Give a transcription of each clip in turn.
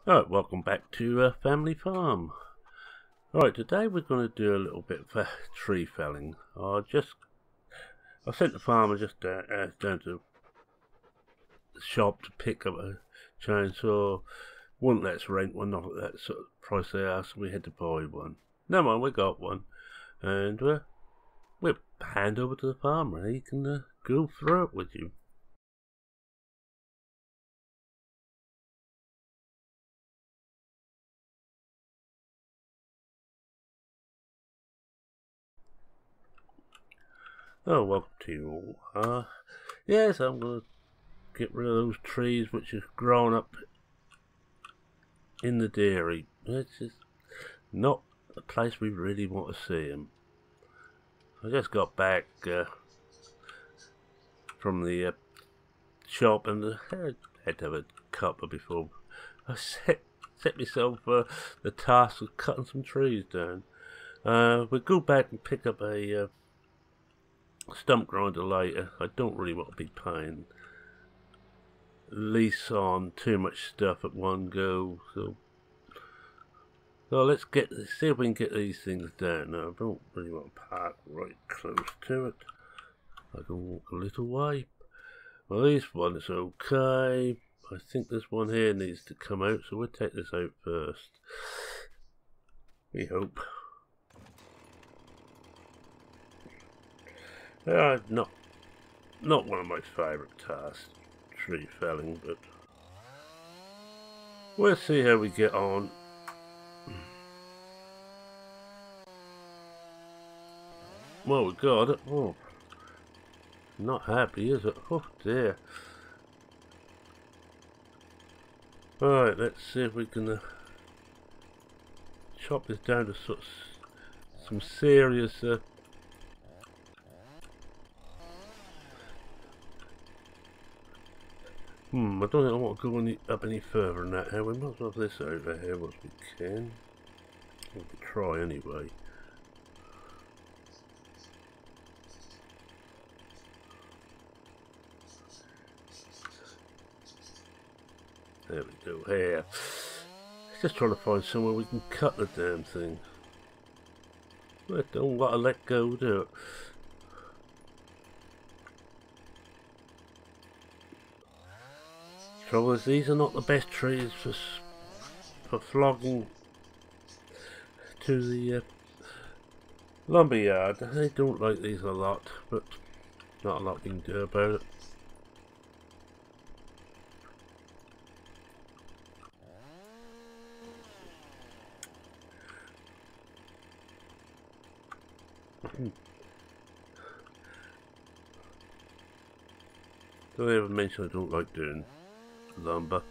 Alright, welcome back to Family Farm. Alright, today we're going to do a little bit of tree felling. I sent the farmer just down to the shop to pick up a chainsaw. Wouldn't let us rent one, not at that sort of price they asked, so we had to buy one. Never mind, we got one. And we'll hand over to the farmer and he can go through it with you. Oh, welcome to you all. Yes, I'm going to get rid of those trees which have grown up in the dairy. It's just not a place we really want to see them. I just got back from the shop and had to have a cuppa before I set myself the task of cutting some trees down. We'll go back and pick up a stump grinder later. I don't really want to be paying lease on too much stuff at one go, so let's see if we can get these things down. Now, I don't really want to park right close to it. I can walk a little way. Well, this one's okay. I think this one here needs to come out, so we'll take this out first. We hope. Not one of my favourite tasks, tree felling, but we'll see how we get on. Well, we got it. Oh, not happy, is it? Oh dear. Alright, let's see if we can chop this down to some serious I don't think I want to go up any further than that. We might as well have this over here once we can. We can try anyway. There we go, here. Just trying to find somewhere we can cut the damn thing. I don't want to let go, do it. Trouble is, these are not the best trees for flogging to the lumberyard. They don't like these a lot, but not a lot we can do about it. Did I ever mention I don't like doing lumber?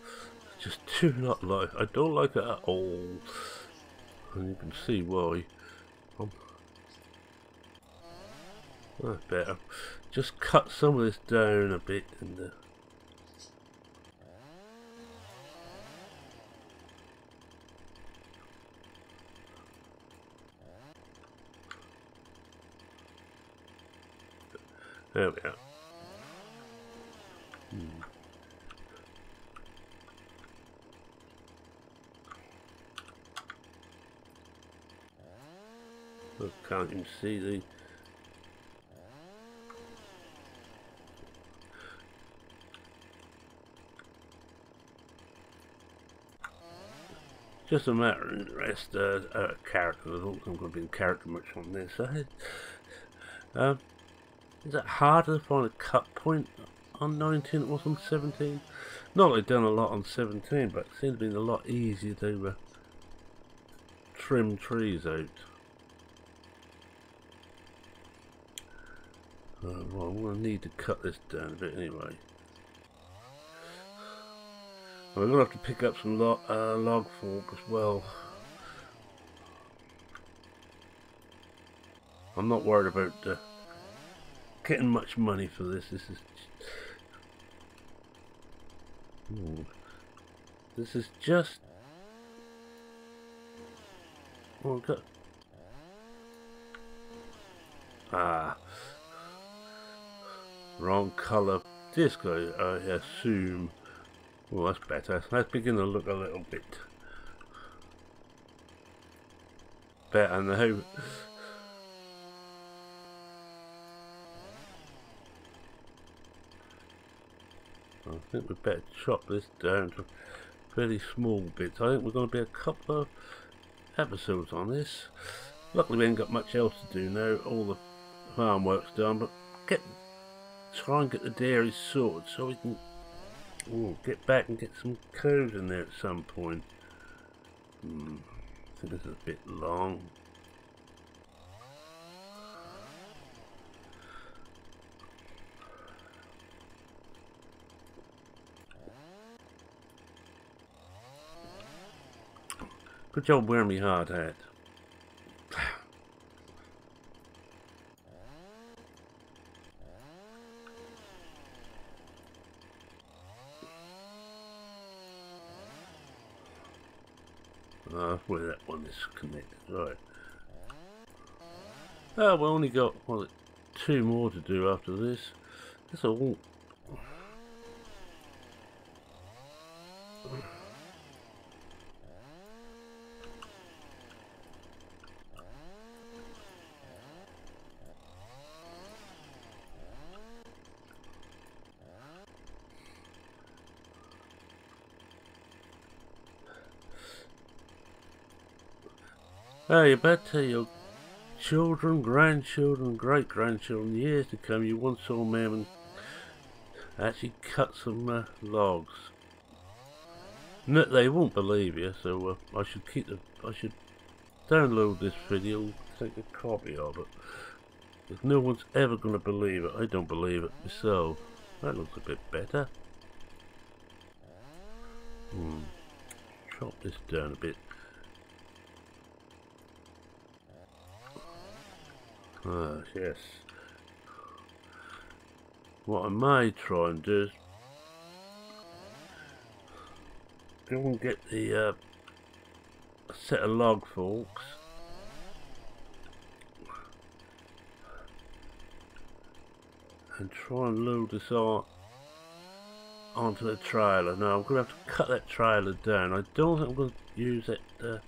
Just do not like. I don't like it at all, and you can see why. That's better. Just cut some of this down a bit and there we are. I can't even see the... Just a matter of interest, character. I don't think I'm going to be in character much on this. Is it harder to find a cut point on 19 than it was on 17? Not that I've done a lot on 17, but it seems to be a lot easier to trim trees out. Well, I'm going to need to cut this down a bit anyway. I'm going to have to pick up some log fork as well. I'm not worried about getting much money for this. This is just... Oh, God. Wrong colour disc, I assume. Well, that's better. That's beginning to look a little bit better now. I think we better chop this down to fairly small bits. I think we're going to be a couple of episodes on this. Luckily we ain't got much else to do now. All the farm work's done, but try and get the dairy sorted so we can get back and get some cows in there at some point. I think this is a bit long. Good job wearing me hard hat. Where that one is connected, right. Oh, we only got, well, 2 more to do after this. That's all. Oh, you better tell your children, grandchildren, great-grandchildren, years to come, you once saw Mum actually cut some logs. No, they won't believe you, so I should download this video, take a copy of it. Because no one's ever going to believe it. I don't believe it myself. That looks a bit better. Chop this down a bit. Ah, yes. What I may try and do is go and get the a set of log forks and try and load this onto the trailer. Now I'm going to have to cut that trailer down. I don't think I'm going to use it the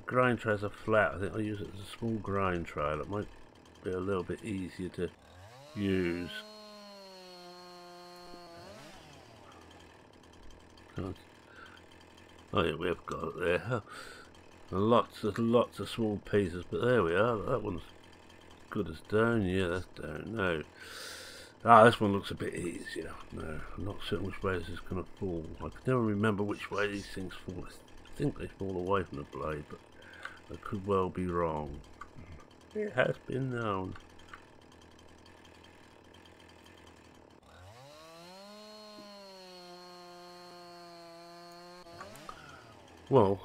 grain tray as a flat. I think I'll use it as a small grain trailer. It might be a little bit easier to use. Oh yeah, we have got it there. And lots of small pieces, but there we are. That one's good as down. Yeah, that's down. No. This one looks a bit easier. No, I'm not certain which way this is going to fall. I can never remember which way these things fall. I think they fall away from the blade, but I could well be wrong. It has been known. Well,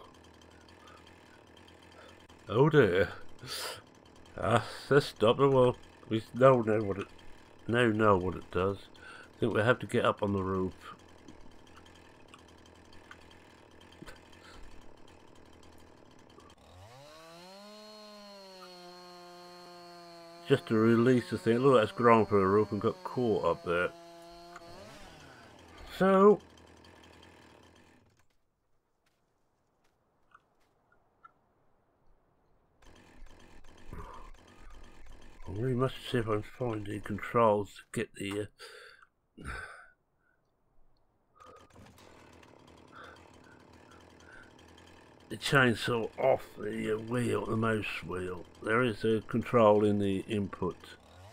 oh dear. Let's stop it. Well, we know what it know what it does. I think we have to get up on the roof. Just to release the thing. Look, that's grown for the roof and got caught up there. So I really must see if I can find the controls to get the chainsaw off the wheel, the mouse wheel. There is a control in the input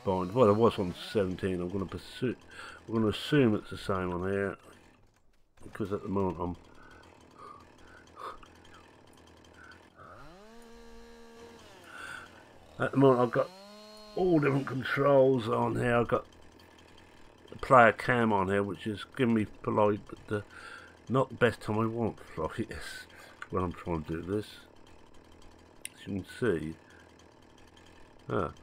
bind. Well, there was on 17. I'm going to assume it's the same on here because at the moment I've got all different controls on here. I've got the player cam on here, which is giving me polite, but not the best time I want for it when I'm trying to do this. As you can see. Well,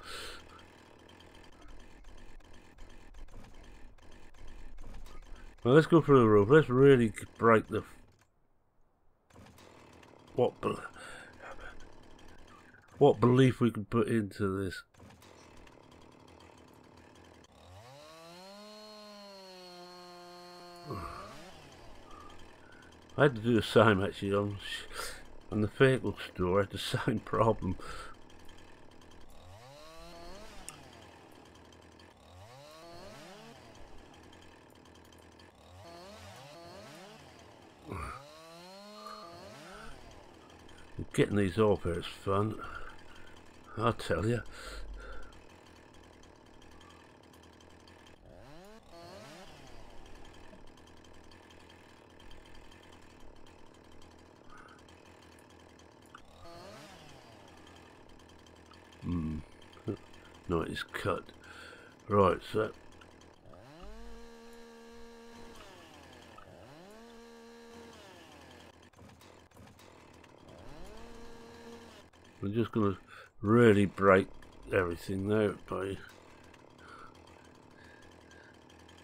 let's go through the roof. Let's really break the what belief we can put into this. I had to do the same actually on the vehicle store. I had the same problem. Getting these off here is fun, I'll tell you. No, it's cut. Right, so I'm just going to really break everything there by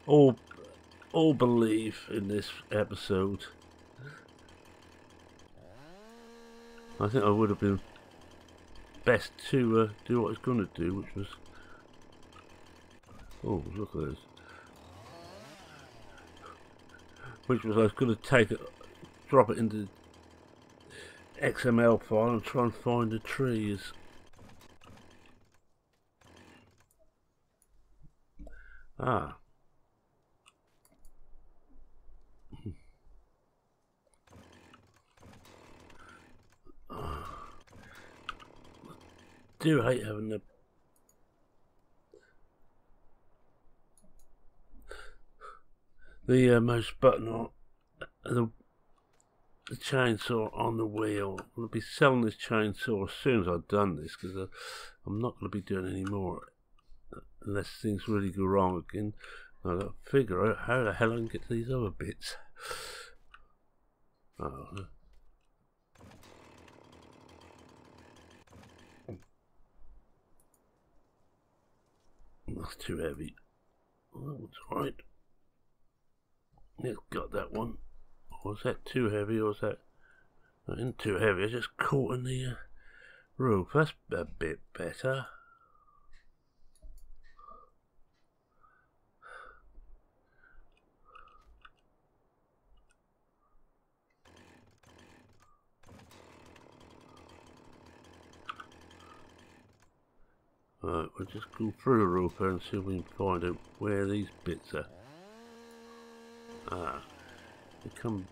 all belief in this episode. I think I would have been best to do what I was going to do, which was, oh look at this, which was I was going to take it, drop it into XML file and try and find the trees. Ah. I do hate having the mouse button on the chainsaw on the wheel. I'm going to be selling this chainsaw as soon as I've done this, because I'm not going to be doing any more unless things really go wrong again. I've got to figure out how the hell I can get to these other bits. Oh. That's too heavy. Oh, that one's right. It's got that one. Was that too heavy, or was that not too heavy? I just caught in the roof. That's a bit better. Right, we'll just go through the roof here and see if we can find out where these bits are. Ah, they come.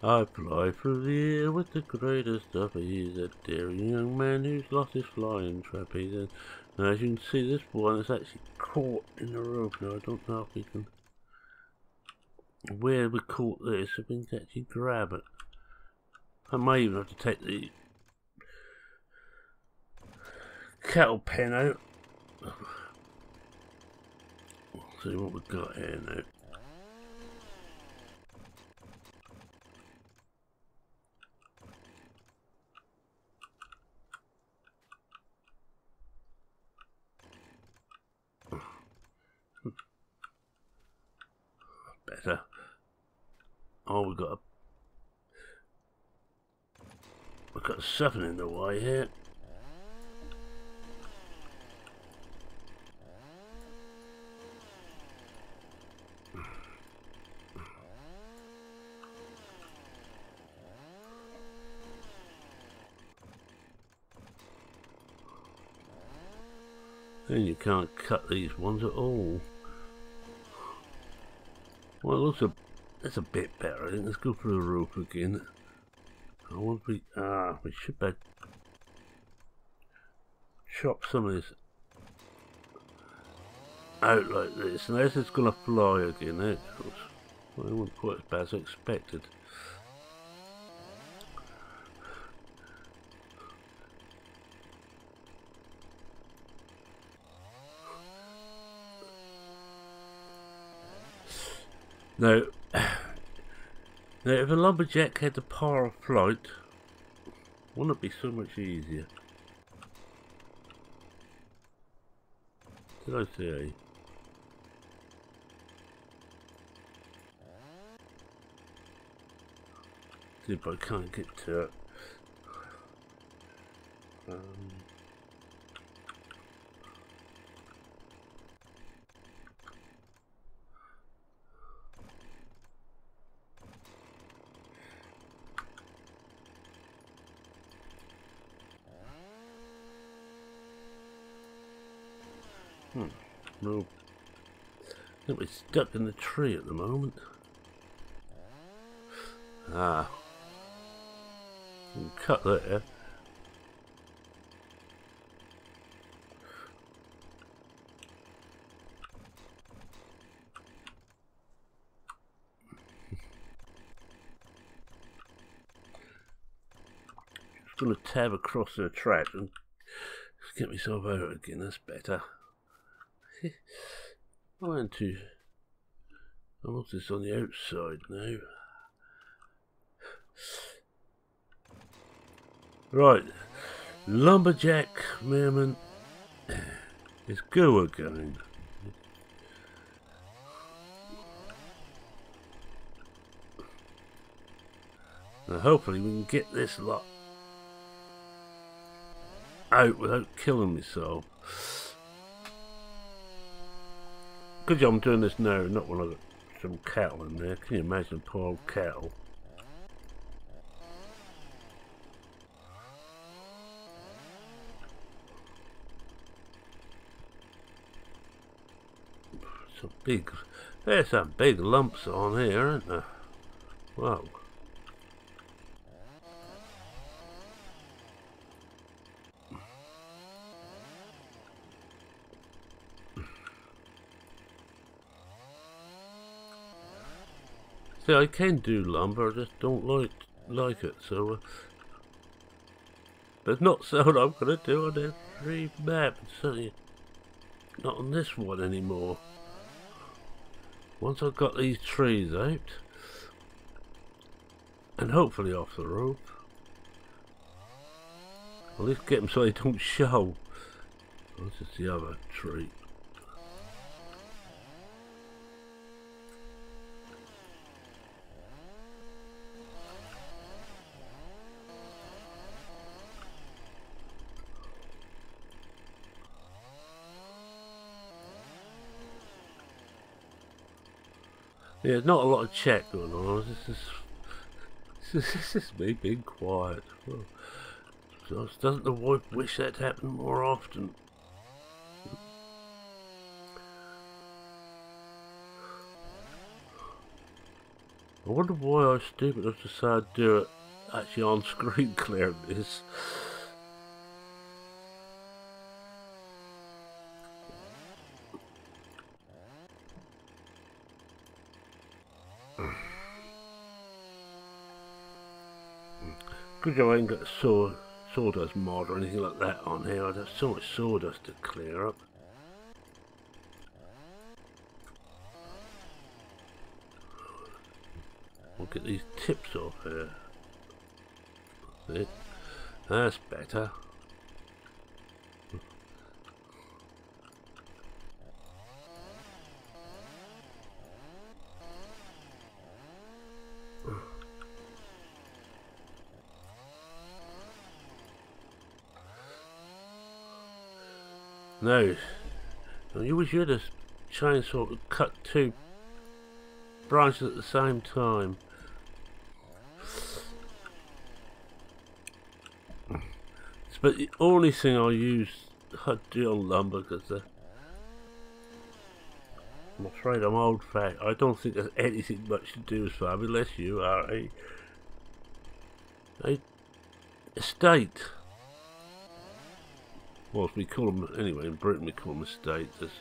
I fly through the air with the greatest of ease, a daring young man who's lost his flying trapeze. And as you can see, this one is actually caught in the roof now. I don't know if we can, where we caught this, if we can actually grab it. I may even have to take the kettle pen out. Let's see what we've got here now. Better. Oh, we've got something in the way here. And you can't cut these ones at all. Well, it looks that's a bit better. I think let's go through the roof again. I want to be, we should better chop some of this out like this. Now this is going to fly again. There it goes. Well, it wasn't quite as bad as I expected. Now, if a lumberjack had the power of flight, wouldn't it be so much easier? Did I say? See if I can't get to it. No. I think we're stuck in the tree at the moment. Ah. We'll cut there. Just gonna tab across the track and get myself out again, that's better. I'm this on the outside now. Right, lumberjack merman is go again. Now hopefully we can get this lot out without killing myself. Good job I'm doing this now, not when I've got some cattle in there. Can you imagine poor old cattle? There's some big lumps on here, aren't there? Wow. See, I can do lumber, I just don't like it, so but it's not something I'm gonna do on every map, certainly not on this one anymore. Once I've got these trees out and hopefully off the rope, at least get them so they don't show. This is the other tree. Yeah, there's not a lot of chat going on. This is me being quiet. Well, so doesn't the wife wish that happened more often? I wonder why I was stupid enough to decide to do it actually on screen clear this. Good job I ain't got a sawdust mod or anything like that on here. I'd have so much sawdust to clear up. We'll get these tips off here. That's it. That's better. No, you wish you had a chainsaw to cut two branches at the same time. But the only thing I do on lumber, because I'm afraid I'm old fat. I don't think there's anything much to do with farm unless you are a estate. Well, we call them, anyway, in Britain we call them estates. There's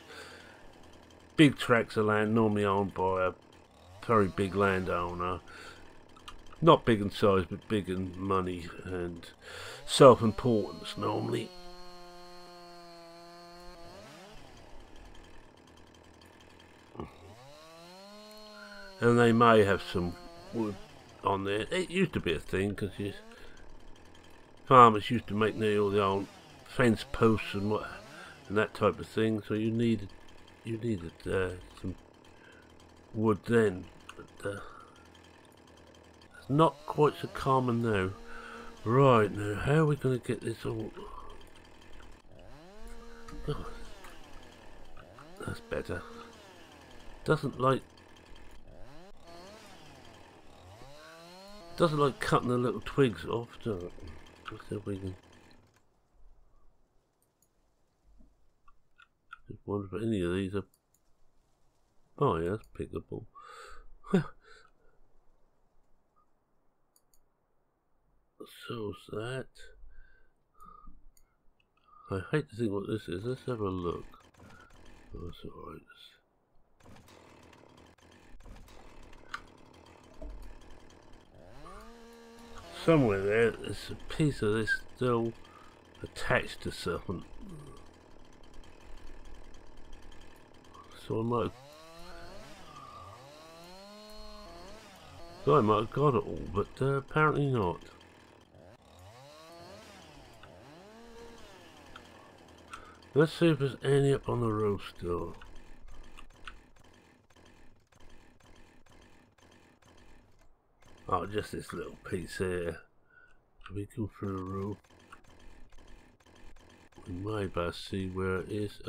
big tracts of land normally owned by a very big landowner. Not big in size, but big in money and self-importance normally. And they may have some wood on there. It used to be a thing, because farmers used to make nearly all their own fence posts and that type of thing, so you needed some wood then, but it's not quite so common now. Right, now how are we going to get this all? Oh, that's better. Doesn't like cutting the little twigs off, does it? Let's see if we can wonder if any of these are... Oh yeah, that's pickable. So's that. I hate to think what this is. Let's have a look. Oh, that's alright. Somewhere there's a piece of this still attached to something. So I might have got it all, but apparently not. Let's see if there's any up on the roof still. Oh, just this little piece here. If we go through the roof, we may best see where it is.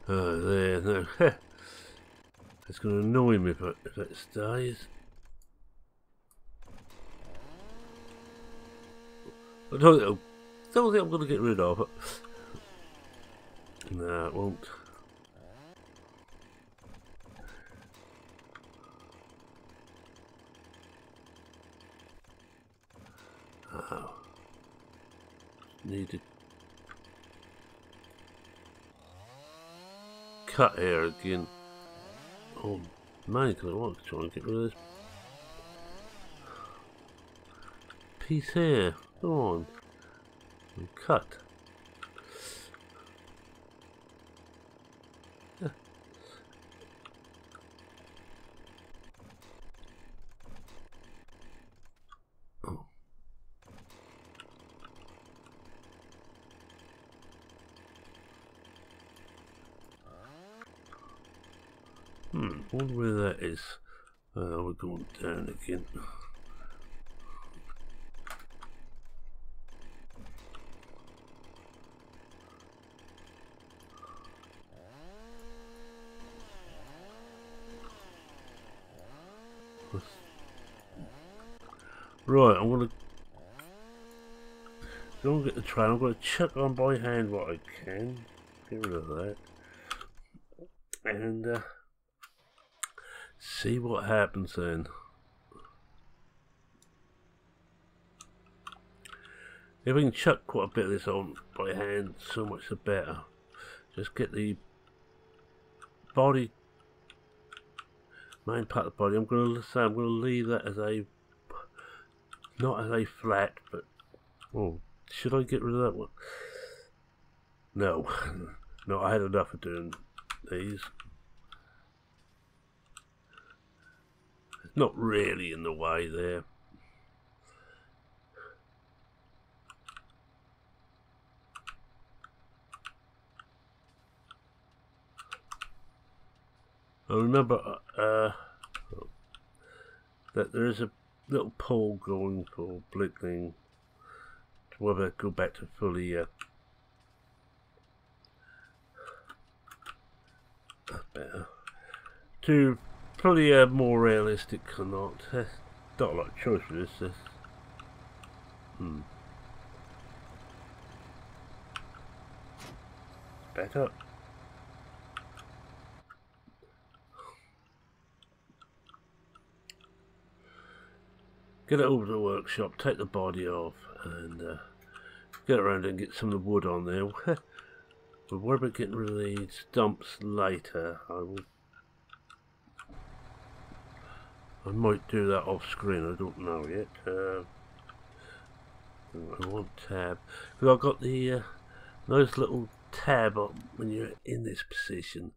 There, no. It's going to annoy me if it stays. I don't think I'm going to get rid of it. No, it won't. Oh. Need to cut here again. Oh man, because I want to try and get rid of this piece here. Go on. And cut. Oh. Wonder where that is. We're going down again. Right, I'm gonna get the train. I'm gonna chuck on by hand what I can. Get rid of that. And see what happens then. If we can chuck quite a bit of this on by hand, so much the better. Just get the body, main part of the body. I'm going to leave that as a, not as a flat, but oh, should I get rid of that one? No, no, I had enough of doing these. It's not really in the way there. I remember that there is a little poll going for Blickling to whether it go back to fully better to probably more realistic or not. Not a lot of choice for this. Better. Get it over to the workshop, take the body off, and get around and get some of the wood on there. But worry about getting rid of the stumps later. I might do that off screen, I don't know yet. I want tab. Because I've got the nice little tab on when you're in this position.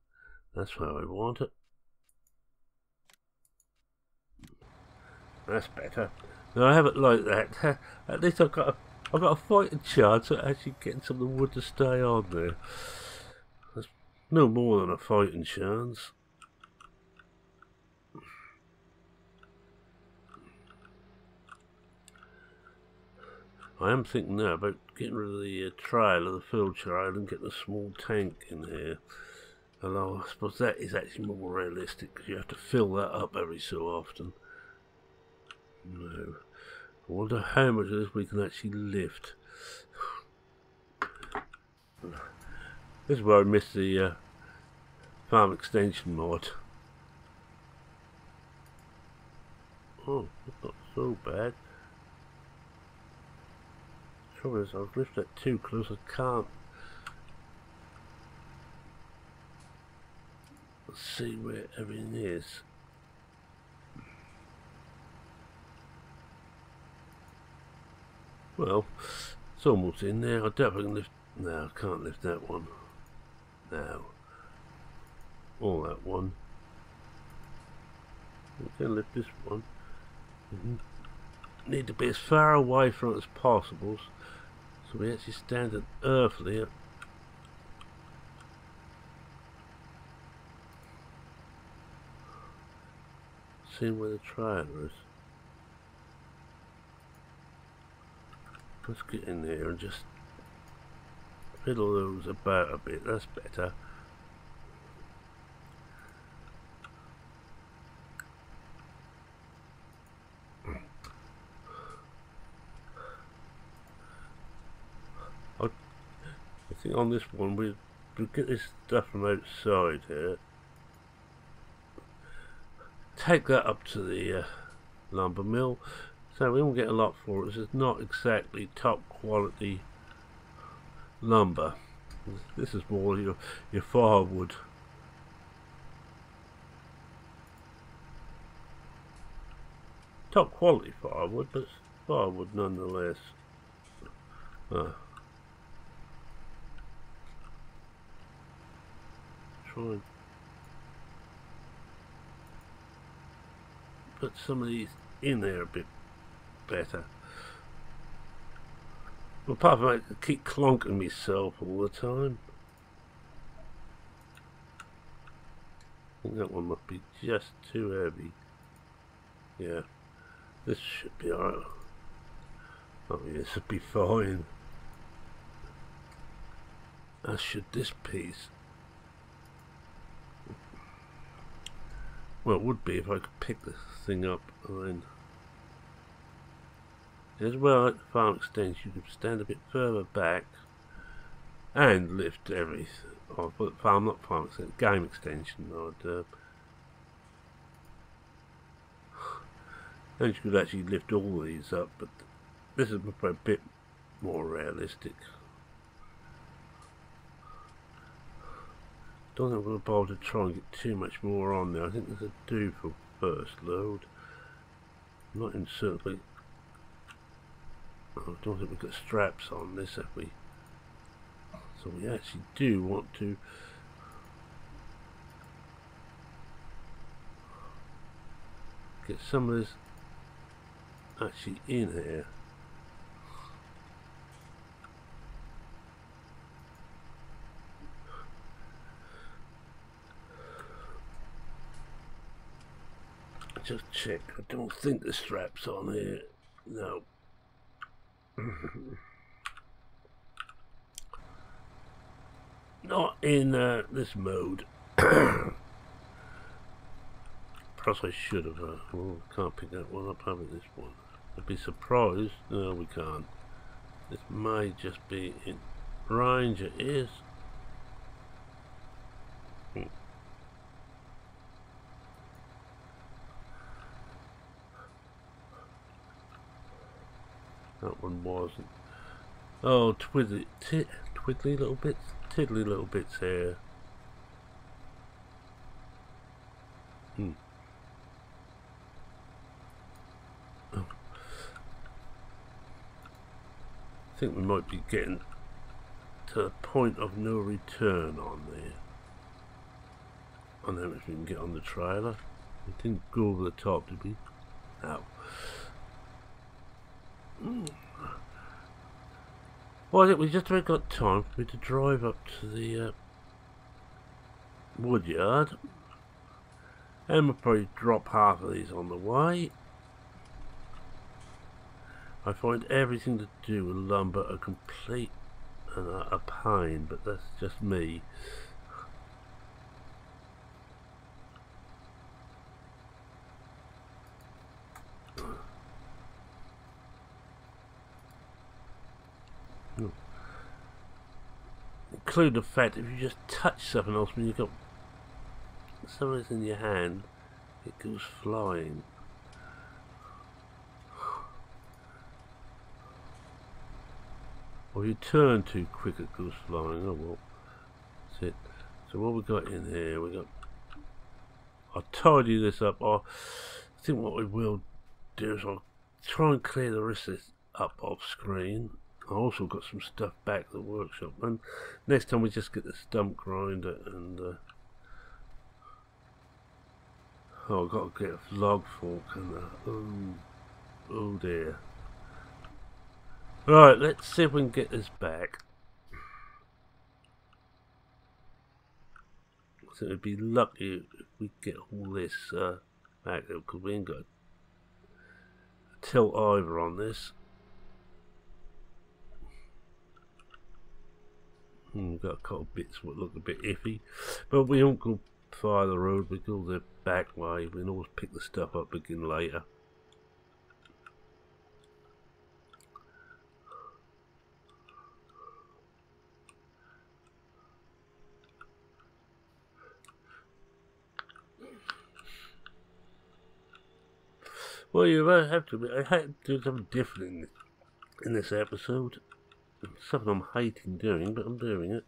That's how I want it. That's better. Now I have it like that. At least I've got a fighting chance at actually getting some of the wood to stay on there. That's no more than a fighting chance. I am thinking now about getting rid of the trail of the fill trail and getting a small tank in here. Although I suppose that is actually more realistic because you have to fill that up every so often. No. I wonder how much of this we can actually lift. This is where I missed the farm extension mod. Oh, that's not so bad. The trouble is, I've lifted that too close, I can't. Let's see where everything is. Well, it's almost in there. I definitely can lift. No, I can't lift that one. No. Or that one. We can lift this one. Need to be as far away from it as possible, so we actually stand at earthly. Seeing where the trailer is. Let's get in there and just fiddle those about a bit. That's better. I think on this one we'll get this stuff from outside here. Take that up to the lumber mill. So we won't get a lot for it. It's not exactly top quality lumber. This is more your firewood. Top quality firewood, but it's firewood nonetheless. Try and put some of these in there a bit better. Apart from that, I keep clonking myself all the time. I think that one must be just too heavy. Yeah, this should be alright. Oh yeah, this would be fine. As should this piece. Well, it would be if I could pick this thing up and then. As well, at the farm extension, you could stand a bit further back and lift everything. Oh, but farm, not farm extension, game extension. And you could actually lift all these up, but this is a bit more realistic. Don't think we'll be able to try and get too much more on there. I think there's a do for first load. I'm not in certainly. I don't think we've got straps on this, have we? So we actually do want to get some of this actually in here. Just check. I don't think the straps on here. No. Not in this mode. Perhaps I should have. Well, can't pick that one up, have we? This one. I'd be surprised. No, we can't. This may just be in range. It is. That one wasn't. Oh, twiddly little bits, tiddly little bits here. Oh. I think we might be getting to the point of no return on there. I don't know if we can get on the trailer. We didn't go over the top, did we? No. Well, I think we just about got time for me to drive up to the wood yard, and we'll probably drop half of these on the way. I find everything to do with lumber a complete and a pain, but that's just me. include the fact if you just touch something else when you've got something that's in your hand, it goes flying. Or you turn too quick, it goes flying. Oh well, that's it. So what we got in here? We got. I'll tidy this up. I think what we will do is I'll try and clear the rest of this up off screen. I also got some stuff back at the workshop, and next time we just get the stump grinder and oh, I've got to get a log fork and oh dear. Right, let's see if we can get this back. So it'd be lucky if we get all this back there, because we ain't got a tilt either on this. We've got a couple of bits that look a bit iffy, but we don't go via the road, we go the back way. We can always pick the stuff up again later. Well, you have to. I had to do something different in this episode. Something I'm hating doing, but I'm doing it.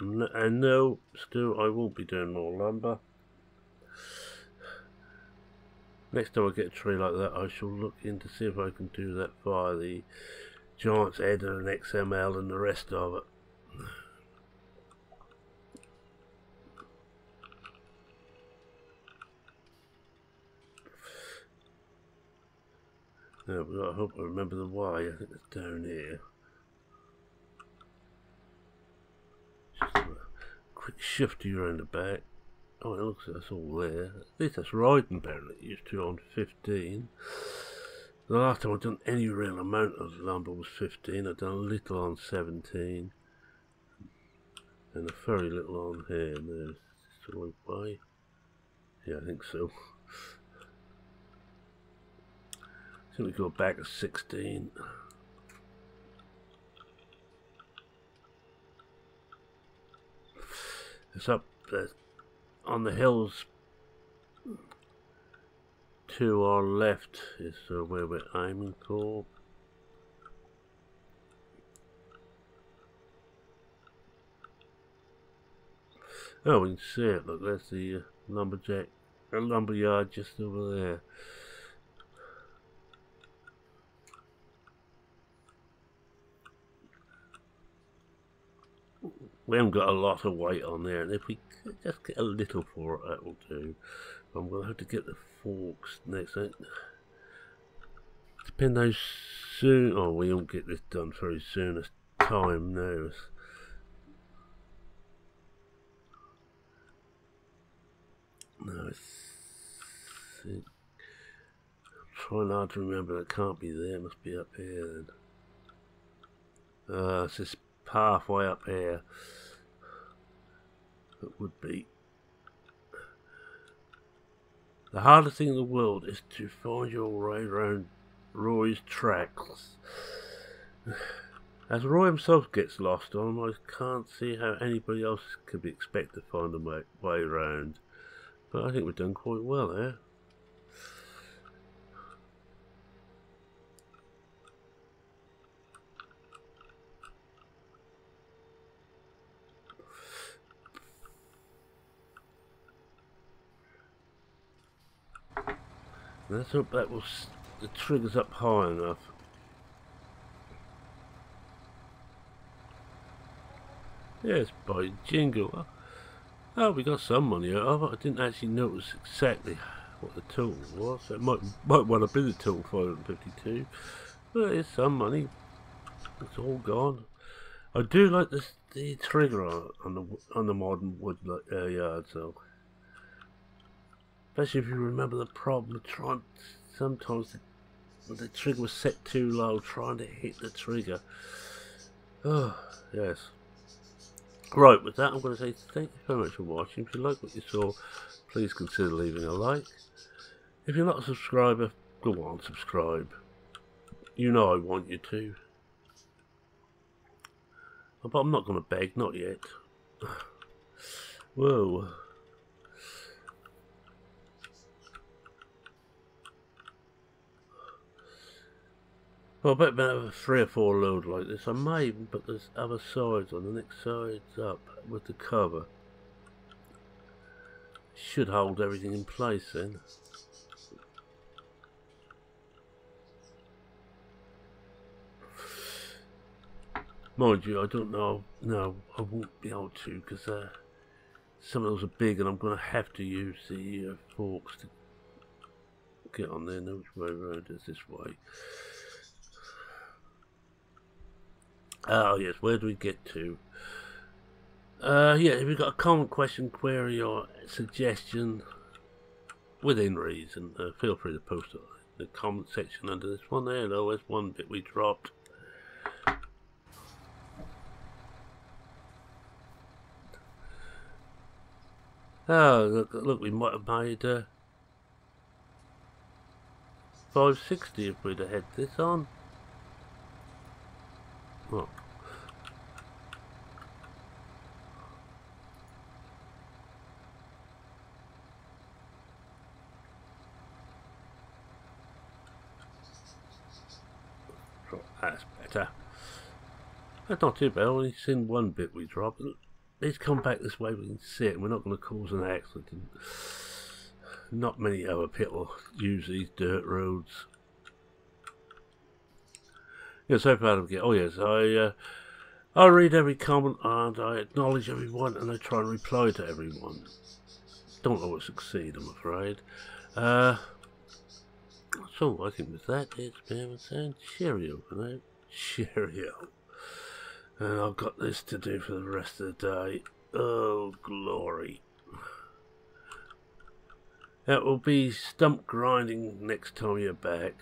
And no, still, I won't be doing more lumber. Next time I get a tree like that, I shall look in to see if I can do that via the Giant's Header and XML and the rest of it. Yeah, but I hope I remember the way. I think it's down here. Just a quick shifty around the back. Oh, it looks like that's all there. At least that's riding apparently. It used to on 15. The last time I've done any real amount of lumber was 15. I've done a little on 17. And a very little on here. And there's the right way. Yeah, I think so. So we go back to 16. It's up there on the hills to our left is where we're aiming for. Oh, we can see it. Look, there's the lumberyard just over there. We haven't got a lot of weight on there, and if we could just get a little for it, that will do. But I'm going to have to get the forks next. Depend how soon. Oh, we won't get this done very soon as time now. No, I'm trying hard to remember. It can't be there. It must be up here then. It's this pathway up here. It would be. The hardest thing in the world is to find your way around Roy's tracks. As Roy himself gets lost on them, I can't see how anybody else could be expected to find a way around. But I think we've done quite well there. Let's hope that was the trigger's up high enough. Yes, by jingle. Oh, we got some money out of it. I didn't actually notice exactly what the total was. It might well have been the total 552, but it's some money. It's all gone. I do like the trigger on the modern wood yard, so. Especially if you remember the problem of trying, sometimes the trigger was set too low, trying to hit the trigger. Oh, yes. Right, with that I'm going to say thank you very much for watching. If you like what you saw, please consider leaving a like. If you're not a subscriber, go on, subscribe. You know I want you to. But I'm not going to beg, not yet. Whoa. Well, I bet about 3 or 4 load like this. I may even put this other sides on. The next side's up with the cover. Should hold everything in place then. Mind you, I don't know. No, I won't be able to because some of those are big and I'm going to have to use the forks to get on there. No, which way around is this way. Oh yes, where do we get to? Yeah, if you've got a comment, question, query or suggestion within reason, feel free to post it in the comment section under this one there. Though there's one bit we dropped. Oh, look, we might have made 560 if we'd have had this on. Oh. That's better. That's not too bad. I've only seen one bit we dropped. Let's come back this way, we can see it, and we're not going to cause an accident. Not many other people use these dirt roads. Yeah, so far to get. Oh yes, I read every comment and I acknowledge everyone and I try and reply to everyone. Don't always succeed, I'm afraid. So I think with that, it's been saying cheerio for now. Cheerio. And I've got this to do for the rest of the day. Oh, glory. That will be stump grinding next time you're back.